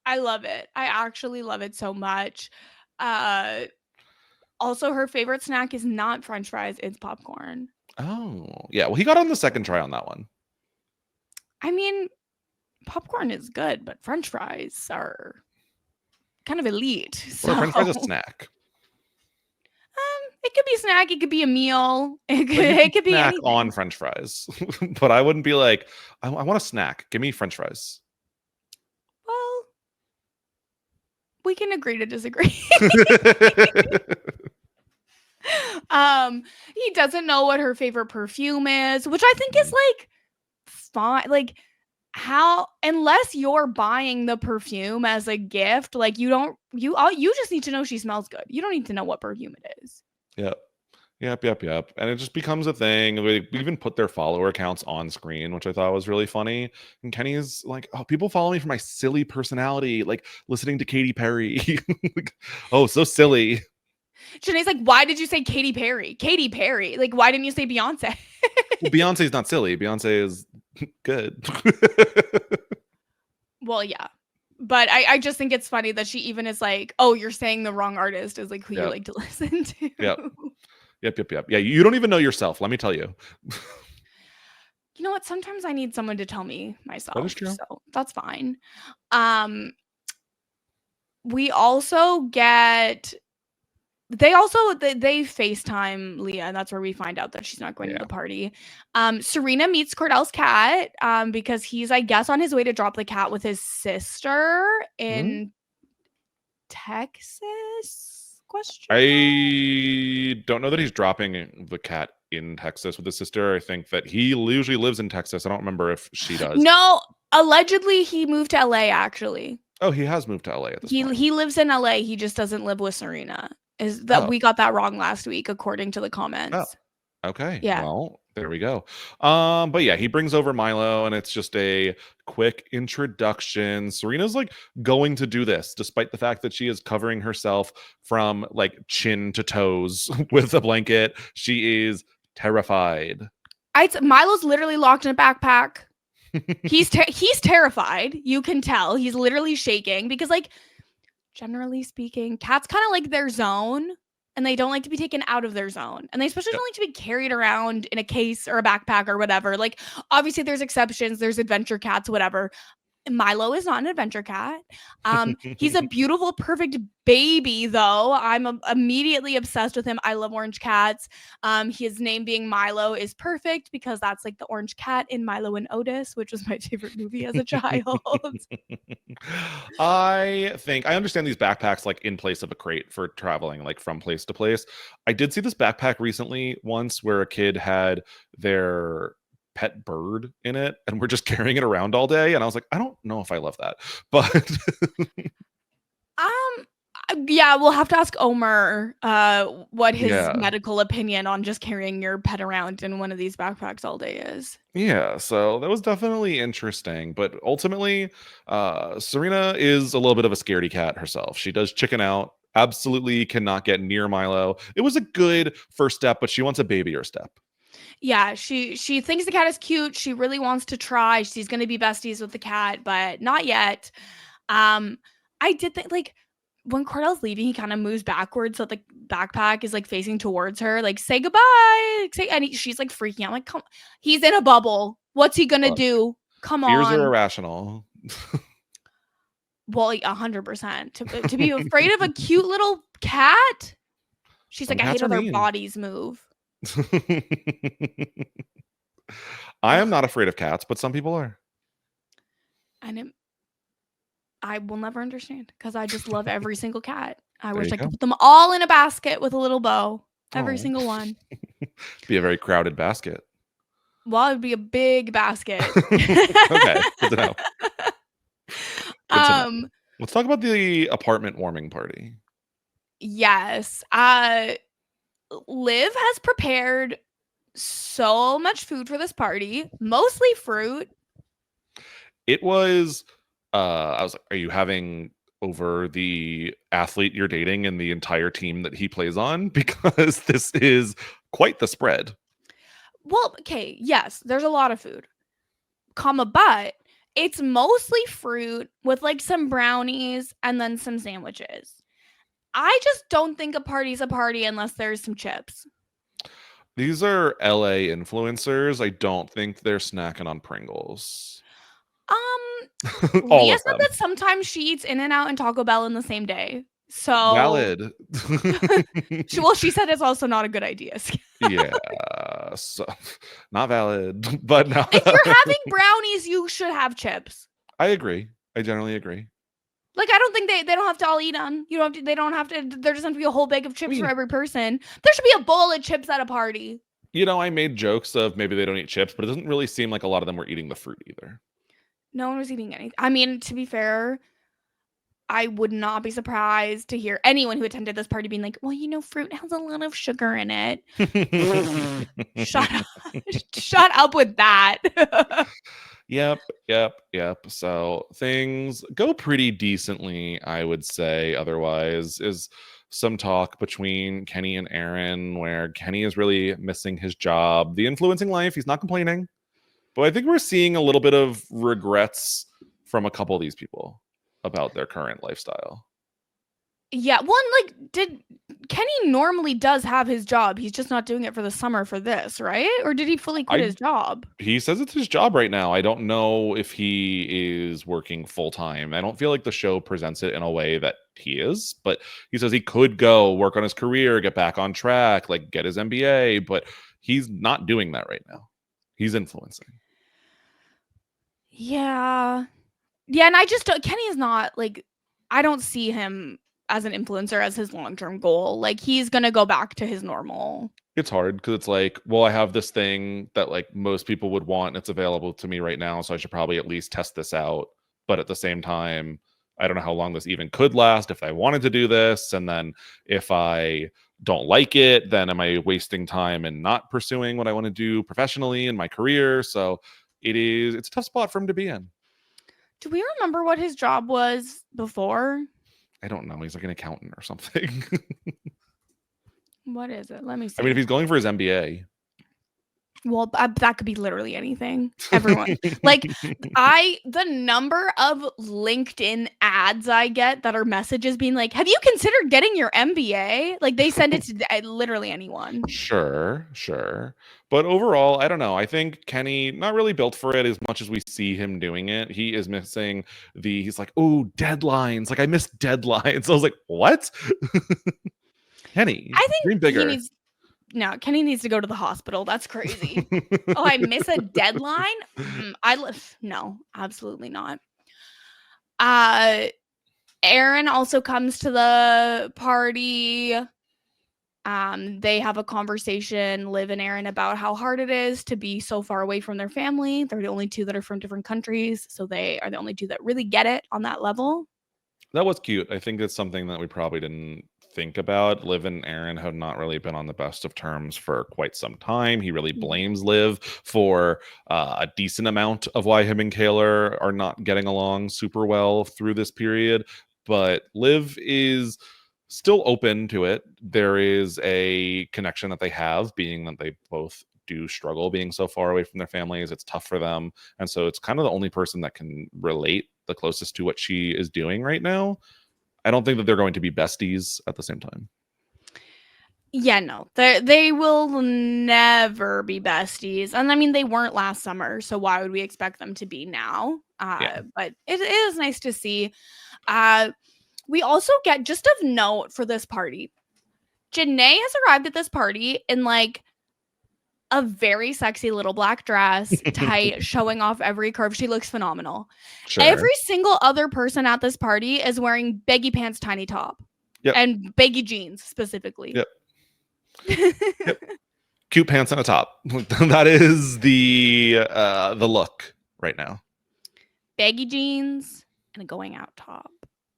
I love it. I actually love it so much. Also, her favorite snack is not French fries, it's popcorn. Oh, yeah. Well, he got on the second try on that one. I mean, popcorn is good, but French fries are kind of elite. So Or French fries a snack. it could be a snack, it could be a meal, Like, it could be snack anything. on French fries, but I wouldn't be like, I want a snack. Give me French fries. Well, we can agree to disagree. He doesn't know what her favorite perfume is, which I think is like fine. Like, how, unless you're buying the perfume as a gift, like you just need to know she smells good. You don't need to know what perfume it is. Yep. And it just becomes a thing. We even put their follower counts on screen, which I thought was really funny. And Kenny's like, oh, people follow me for my silly personality, like listening to Katy Perry. Like, oh, so silly. Janae's like, why did you say Katy Perry? Katy Perry. Like, why didn't you say Beyonce? Well, Beyonce's not silly. Beyonce is good. Well, yeah. But I just think it's funny that she even is like, oh, you're saying the wrong artist is like who you like to listen to. Yep. Yeah, you don't even know yourself, let me tell you. You know what? Sometimes I need someone to tell me myself. That is true. So that's fine. We also get they FaceTime Leah, and that's where we find out that she's not going to the party. Serena meets Cordell's cat because he's, I guess, on his way to drop the cat with his sister in Texas. I don't know that he's dropping the cat in Texas with his sister. I think that he usually lives in Texas. I don't remember if she does. No, allegedly he moved to LA, actually. Oh, he has moved to LA at this point. He lives in LA. He just doesn't live with Serena. We got that wrong last week, according to the comments. Oh, okay. Yeah. Well, there we go. But yeah, he brings over Milo, and it's just a quick introduction. Serena's like going to do this, despite the fact that she is covering herself from like chin to toes with a blanket. She is terrified. Milo's literally locked in a backpack. He's terrified. You can tell he's literally shaking because, like, generally speaking, cats kind of like their zone, and they don't like to be taken out of their zone, and they especially don't like to be carried around in a case or a backpack or whatever. Like, obviously there's exceptions, there's adventure cats, whatever. Milo is not an adventure cat. He's a beautiful, perfect baby, though. I'm immediately obsessed with him. I love orange cats. His name being Milo is perfect because that's like the orange cat in Milo and Otis, which was my favorite movie as a child. I think I understand these backpacks like in place of a crate for traveling like from place to place. I did see this backpack recently once where a kid had their pet bird in it and we're just carrying it around all day, and I was like, I don't know if I love that, but yeah, we'll have to ask Omer what his medical opinion on just carrying your pet around in one of these backpacks all day is. Yeah, so that was definitely interesting, but ultimately Serena is a little bit of a scaredy cat herself. She does chicken out, absolutely cannot get near Milo. It was a good first step, but she wants a babier step. Yeah, she thinks the cat is cute. She really wants to try. She's going to be besties with the cat, but not yet. I did think, like, when Cordell's leaving, he kind of moves backwards so the backpack is like facing towards her, like, say goodbye. She's like freaking out. Like, come, he's in a bubble. What's he gonna do? Come on. Fears are irrational. Well, 100%. To be afraid of a cute little cat. She's like, I hate how their bodies move. I am not afraid of cats, but some people are. And I will never understand because I just love every single cat. I wish I could put them all in a basket with a little bow. Every single one. Be a very crowded basket. Well, it would be a big basket. Okay, good to know. Let's talk about the apartment warming party. Yes. Liv has prepared so much food for this party, mostly fruit. It was I was like, are you having over the athlete you're dating and the entire team that he plays on, because this is quite the spread. Well, okay, yes, there's a lot of food, but it's mostly fruit with like some brownies and then some sandwiches. I just don't think a party's a party unless there's some chips. These are LA influencers. I don't think they're snacking on Pringles. All Leah of said them. that sometimes she eats In-N-Out and Taco Bell in the same day. So Valid. she said it's also not a good idea. Yeah, so not valid, but no. If you're having brownies, you should have chips. I agree. I generally agree. Like, I don't think they don't have to all eat on. You don't have to. They don't have to. There doesn't have to be a whole bag of chips for every person. There should be a bowl of chips at a party. You know, I made jokes of maybe they don't eat chips, but it doesn't really seem like a lot of them were eating the fruit either. No one was eating anything. I mean, to be fair, I would not be surprised to hear anyone who attended this party being like, well, you know, fruit has a lot of sugar in it. Shut up. Shut up with that. Yep. So things go pretty decently, I would say. Otherwise, is some talk between Kenny and Aaron where Kenny is really missing his job. The influencing life, he's not complaining. But I think we're seeing a little bit of regrets from a couple of these people about their current lifestyle. Yeah, Kenny normally does have his job. He's just not doing it for the summer for this, right? Or did he fully quit his job? He says it's his job right now. I don't know if he is working full time. I don't feel like the show presents it in a way that he is, but he says he could go work on his career, get back on track, like get his MBA, but he's not doing that right now. He's influencing. Yeah. Yeah, and Kenny is not, like, I don't see him as an influencer as his long-term goal. Like, he's going to go back to his normal. It's hard because it's like, well, I have this thing that like most people would want and it's available to me right now, so I should probably at least test this out. But at the same time, I don't know how long this even could last if I wanted to do this. And then if I don't like it, then am I wasting time and not pursuing what I want to do professionally in my career? So it's a tough spot for him to be in. Do we remember what his job was before? I don't know. He's like an accountant or something. What is it? Let me see. I mean, if he's going for his MBA. Well, that could be literally anything. Everyone. Like, the number of LinkedIn ads I get that are messages being like, have you considered getting your MBA? Like, they send it to literally anyone. Sure. But overall, I don't know. I think Kenny, not really built for it as much as we see him doing it. He is missing he's like, oh, deadlines. Like, I miss deadlines. I was like, what? Kenny, I think dream bigger. Kenny needs to go to the hospital. That's crazy. Oh, I miss a deadline? No, absolutely not. Aaron also comes to the party. They have a conversation, Liv and Aaron, about how hard it is to be so far away from their family. They're the only two that are from different countries, so they are the only two that really get it on that level. That was cute. I think it's something that we probably didn't think about. Liv and Aaron have not really been on the best of terms for quite some time. He really blames Liv for a decent amount of why him and Kaylor are not getting along super well through this period. But Liv is still open to it. There is a connection that they have, being that they both do struggle being so far away from their families. It's tough for them. And so it's kind of the only person that can relate the closest to what she is doing right now. I don't think that they're going to be besties at the same time. Yeah, no. They will never be besties. And I mean, they weren't last summer, so why would we expect them to be now? But it is nice to see. We also get, just of note for this party, Janae has arrived at this party in like a very sexy little black dress, tight, showing off every curve. She looks phenomenal. Sure. Every single other person at this party is wearing baggy pants, tiny top, and baggy jeans specifically. Yep. Cute pants and a top. That is the look right now. Baggy jeans and a going out top.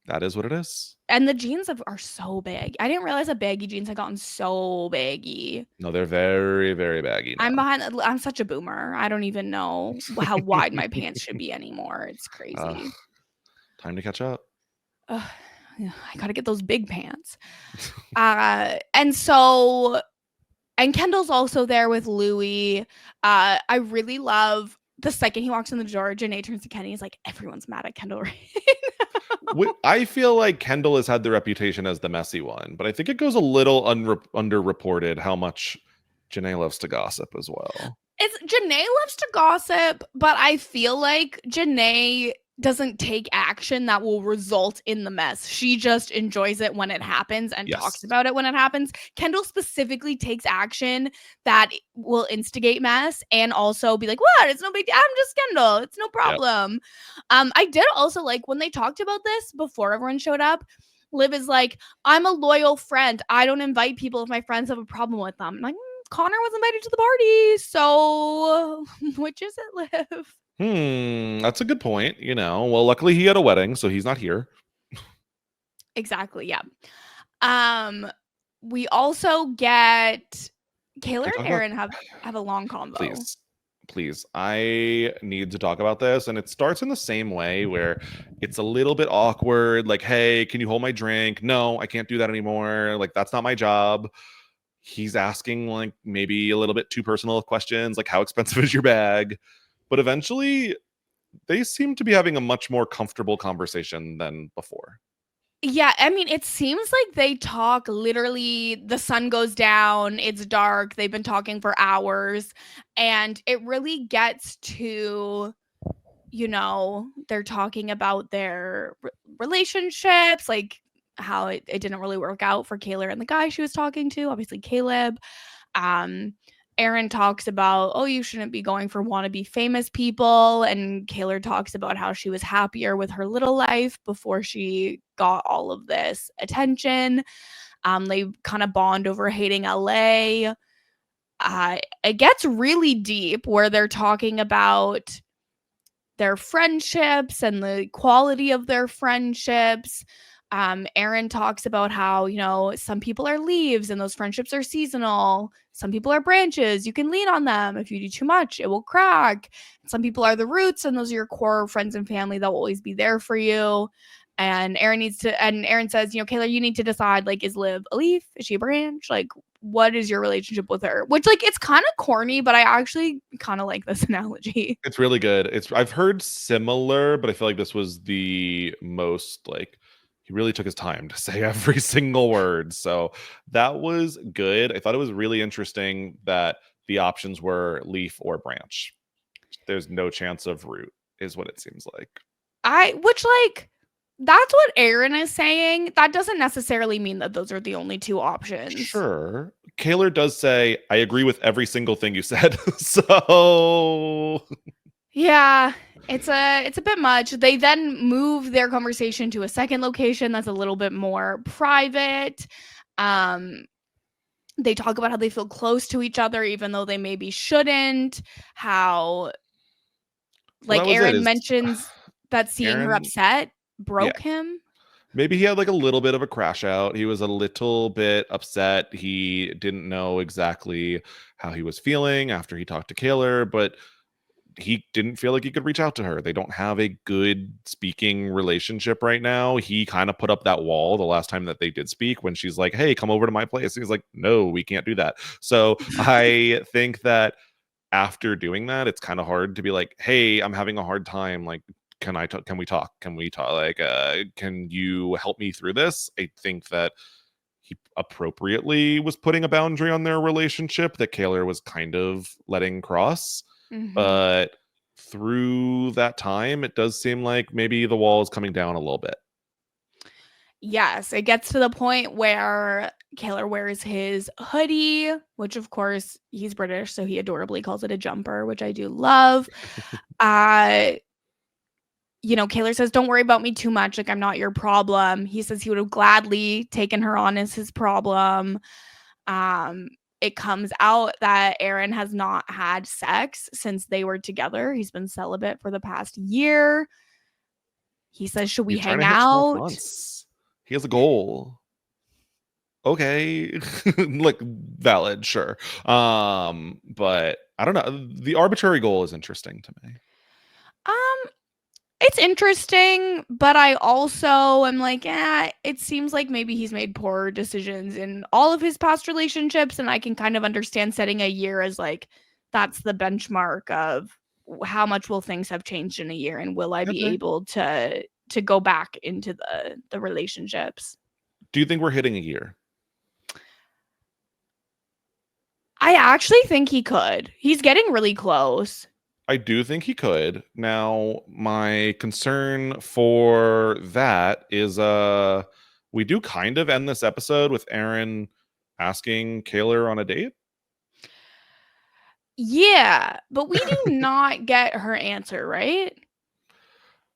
That is what it is. And the jeans are so big. I didn't realize that baggy jeans had gotten so baggy. No, they're very, very baggy now. I'm such a boomer. I don't even know how wide my pants should be anymore. It's crazy. Time to catch up. I gotta get those big pants. And so, and Kendall's also there with Louis. I really love the second he walks in the door, Janae turns to Kenny. He's like, everyone's mad at Kendall right now. I feel like Kendall has had the reputation as the messy one, but I think it goes a little underreported how much Janae loves to gossip as well. Janae loves to gossip, but I feel like Janae doesn't take action that will result in the mess. She just enjoys it when it happens and talks about it when it happens. Kendall specifically takes action that will instigate mess and also be like, what? It's no big deal. I'm just Kendall. It's no problem. Yep. I did also like when they talked about this before everyone showed up. Liv is like, I'm a loyal friend. I don't invite people if my friends have a problem with them. I'm like, Connor was invited to the party, so which is it, Liv? That's a good point. Well, luckily he had a wedding, so he's not here. Exactly, yeah. We also get Kaylor and Aaron have a long combo. Please. I need to talk about this, and it starts in the same way where it's a little bit awkward, like, hey, can you hold my drink? No, I can't do that anymore. Like, that's not my job. He's asking like maybe a little bit too personal questions, like how expensive is your bag? But eventually they seem to be having a much more comfortable conversation than before. Yeah, I mean, it seems like they talk literally, the sun goes down, it's dark, they've been talking for hours, and it really gets to, they're talking about their relationships, like how it didn't really work out for Kaylor and the guy she was talking to, obviously Caleb. Aaron talks about, oh, you shouldn't be going for wannabe famous people. And Kaylor talks about how she was happier with her little life before she got all of this attention. They kind of bond over hating LA. It gets really deep where they're talking about their friendships and the quality of their friendships. Aaron talks about how, some people are leaves and those friendships are seasonal. Some people are branches. You can lean on them. If you do too much, it will crack. Some people are the roots, and those are your core friends and family that will always be there for you. And Aaron says, Kaylor, you need to decide, like, is Liv a leaf? Is she a branch? Like, what is your relationship with her? Which, like, it's kind of corny, but I actually kind of like this analogy. It's really good. I've heard similar, but I feel like this was the most, like, he really took his time to say every single word. So that was good. I thought it was really interesting that the options were leaf or branch. There's no chance of root, is what it seems like. That's what Aaron is saying. That doesn't necessarily mean that those are the only two options. Sure. Kaylor does say, I agree with every single thing you said. So yeah, it's a bit much. They then move their conversation to a second location that's a little bit more private. They talk about how they feel close to each other even though they maybe shouldn't. How, like, Aaron mentions that seeing her upset broke him. Maybe he had like a little bit of a crash out. He was a little bit upset. He didn't know exactly how he was feeling after he talked to Kaylor, but he didn't feel like he could reach out to her. They don't have a good speaking relationship right now. He kind of put up that wall the last time that they did speak when she's like, hey, come over to my place. He's like, no, we can't do that. So I think that after doing that, it's kind of hard to be like, hey, I'm having a hard time. Like, can we talk? Like, can you help me through this? I think that he appropriately was putting a boundary on their relationship that Kaylor was kind of letting cross. Mm-hmm. But through that time, it does seem like maybe the wall is coming down a little bit. Yes, it gets to the point where Kaylor wears his hoodie, which of course he's British, so he adorably calls it a jumper, which I do love. Kaylor says, don't worry about me too much. Like, I'm not your problem. He says he would have gladly taken her on as his problem. It comes out that Aaron has not had sex since they were together. He's been celibate for the past year. He says, should we hang out? He has a goal. Okay. Like, valid, sure. But I don't know. The arbitrary goal is interesting to me. it's interesting, but I also am like, it seems like maybe he's made poor decisions in all of his past relationships, and I can kind of understand setting a year as like that's the benchmark of how much will things have changed in a year, and will I be Okay. able to go back into the relationships. Do you think we're hitting a year? I actually think he could. He's getting really close. I do think he could. Now, my concern for that is we do kind of end this episode with Aaron asking Kaylor on a date. Yeah, but we do not get her answer, right?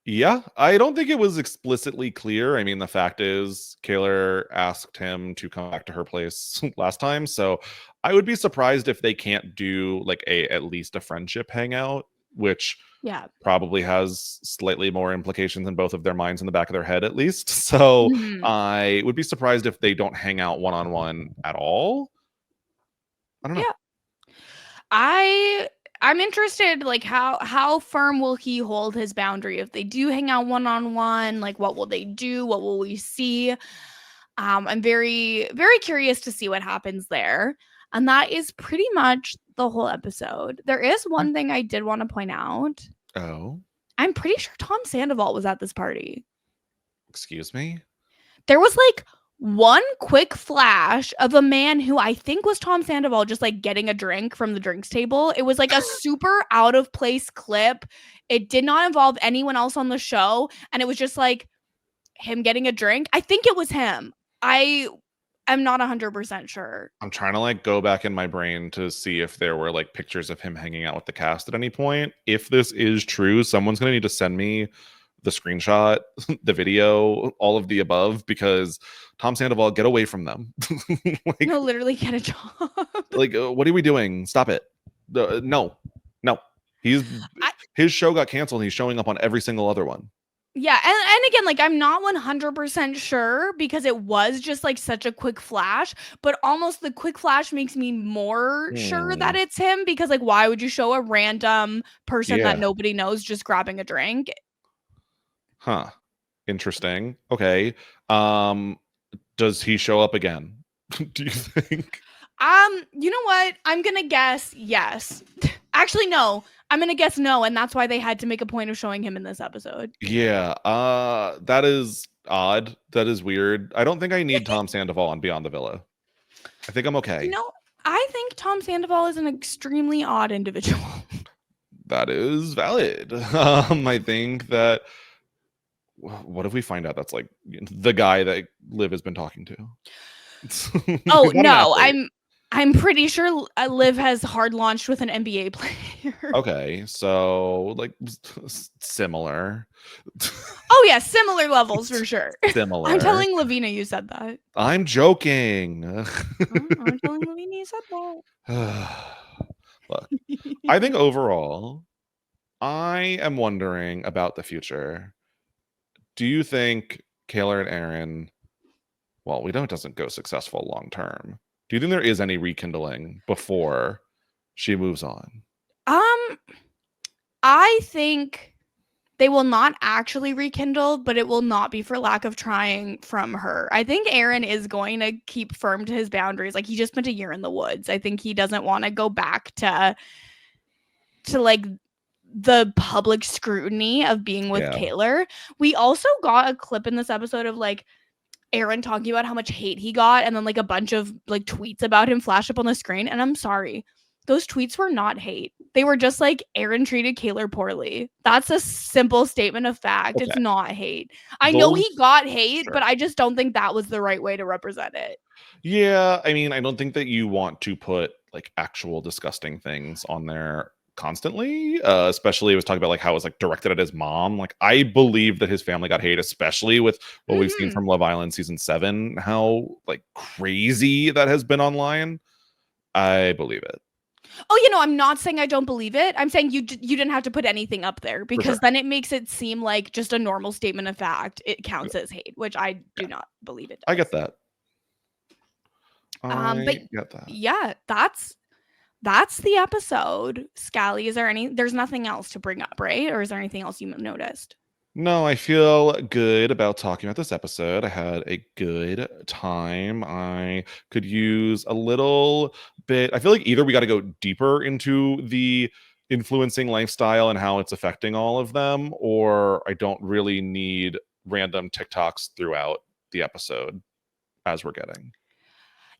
Yeah, I don't think it was explicitly clear. I mean, the fact is, Kaylor asked him to come back to her place last time, so I would be surprised if they can't do like at least a friendship hangout, which Yeah. probably has slightly more implications in both of their minds in the back of their head, at least. So I would be surprised if they don't hang out one-on-one at all. I don't know. Yeah. I'm interested, like how firm will he hold his boundary if they do hang out one-on-one? Like, what will they do? What will we see? I'm very, very curious to see what happens there. And that is pretty much the whole episode. There is one thing I did want to point out. Oh, I'm pretty sure Tom Sandoval was at this party. excuse me? There was like one quick flash of a man who I think was Tom Sandoval just like getting a drink from the drinks table. It was like a super out of place clip. It did not involve anyone else on the show. And it was just like him getting a drink. I think it was him. I am not 100% sure. I'm trying to like go back in my brain to see if there were like pictures of him hanging out with the cast at any point. If this is true, someone's going to need to send me the screenshot, the video, all of the above, because Tom Sandoval, get away from them. Like, no, literally get a job. Like, what are we doing? Stop it. No. His show got canceled. He's showing up on every single other one. Yeah, and again, like I'm not 100% sure because it was just like such a quick flash, but almost the quick flash makes me more sure that it's him because like why would you show a random person that nobody knows just grabbing a drink? Huh. Interesting. Okay. Does he show up again? Do you think? You know what? I'm going to guess yes. Actually, no. I'm going to guess no, and that's why they had to make a point of showing him in this episode. Yeah, that is odd. That is weird. I don't think I need Tom Sandoval on Beyond the Villa. I think I'm okay. You know, I think Tom Sandoval is an extremely odd individual. That is valid. I think that what if we find out that's like the guy that Liv has been talking to? Oh no, I'm pretty sure Liv has hard launched with an NBA player. Okay, so like similar. Oh yeah, similar levels for sure. Similar. I'm telling Lavina you said that. I'm joking. I'm telling Lavina you said that. Look, I think overall, I am wondering about the future. Do you think Kaylor and Aaron, well, we know it doesn't go successful long term. Do you think there is any rekindling before she moves on? I think they will not actually rekindle, but it will not be for lack of trying from her. I think Aaron is going to keep firm to his boundaries. Like he just spent a year in the woods. I think he doesn't want to go back to like the public scrutiny of being with Kaylor. We also got a clip in this episode of like Aaron talking about how much hate he got and then like a bunch of like tweets about him flash up on the screen. And I'm sorry, those tweets were not hate. They were just like Aaron treated Kaylor poorly. That's a simple statement of fact. Okay. It's not hate. I know he got hate, but I just don't think that was the right way to represent it. Yeah, I mean, I don't think that you want to put like actual disgusting things on there constantly, especially it was talking about like how it was like directed at his mom. Like I believe that his family got hate, especially with what we've seen from Love Island season 7, how like crazy that has been online. I believe it. Oh, you know, I'm not saying I don't believe it. I'm saying you didn't have to put anything up there because then it makes it seem like just a normal statement of fact. It counts as hate, which I do not believe it does. I get that. But get that. Yeah, that's the episode. Scally, there's nothing else to bring up, right? Or is there anything else you noticed? No, I feel good about talking about this episode. I had a good time. I could use a little bit. I feel like either we got to go deeper into the influencing lifestyle and how it's affecting all of them, or I don't really need random TikToks throughout the episode as we're getting.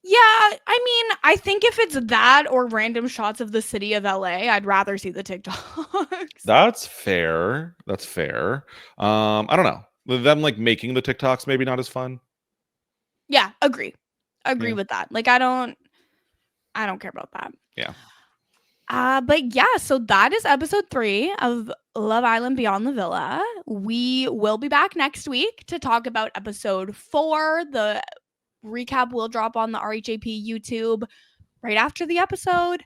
Yeah, I mean, I think if it's that or random shots of the city of LA, I'd rather see the TikToks. That's fair. That's fair. I don't know. Them like making the TikToks maybe not as fun. Yeah, agree. Agree Yeah. with that. Like I don't care about that. Yeah. But yeah, so that is episode 3 of Love Island Beyond the Villa. We will be back next week to talk about episode 4. The recap will drop on the RHAP YouTube right after the episode.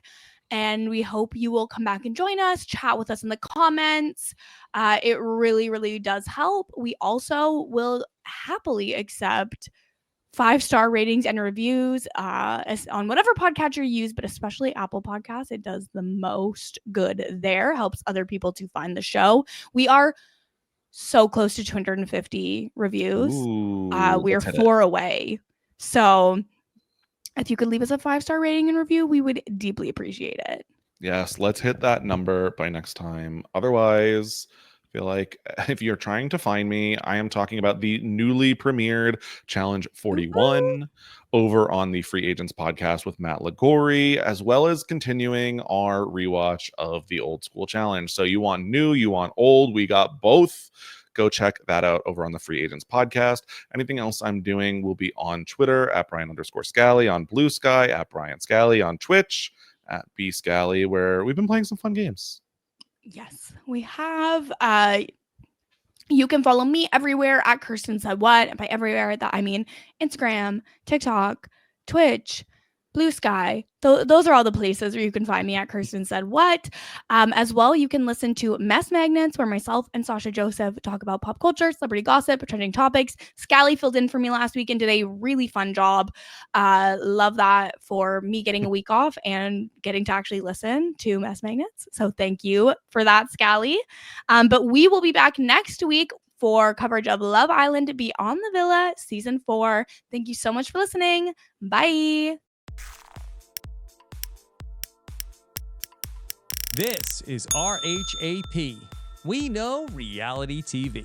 And we hope you will come back and join us, chat with us in the comments. It really, really does help. We also will happily accept 5-star ratings and reviews on whatever podcatcher you use, but especially Apple Podcasts. It does the most good there, helps other people to find the show. We are so close to 250 reviews. We are 4 away. So if you could leave us a 5-star rating and review, we would deeply appreciate it. Yes, let's hit that number by next time. Otherwise, I feel like if you're trying to find me, I am talking about the newly premiered Challenge 41 over on the Free Agents podcast with Matt Ligori, as well as continuing our rewatch of the Old School Challenge. So you want new, you want old, we got both. Go check that out over on the Free Agents podcast. Anything else I'm doing will be on Twitter at Brian_Scally, on Blue Sky at Brian Scally, on Twitch at @bscally, where we've been playing some fun games. Yes, we have. You can follow me everywhere at Kirsten Said What. And by everywhere, that I mean Instagram, TikTok, Twitch, Blue Sky. Those are all the places where you can find me at Kirsten Said What. As well, you can listen to Mess Magnets, where myself and Sasha Joseph talk about pop culture, celebrity gossip, trending topics. Scally filled in for me last week and did a really fun job. Love that for me getting a week off and getting to actually listen to Mess Magnets. So thank you for that, Scally. But we will be back next week for coverage of Love Island Beyond the Villa season 4. Thank you so much for listening. Bye. This is RHAP. We know reality TV.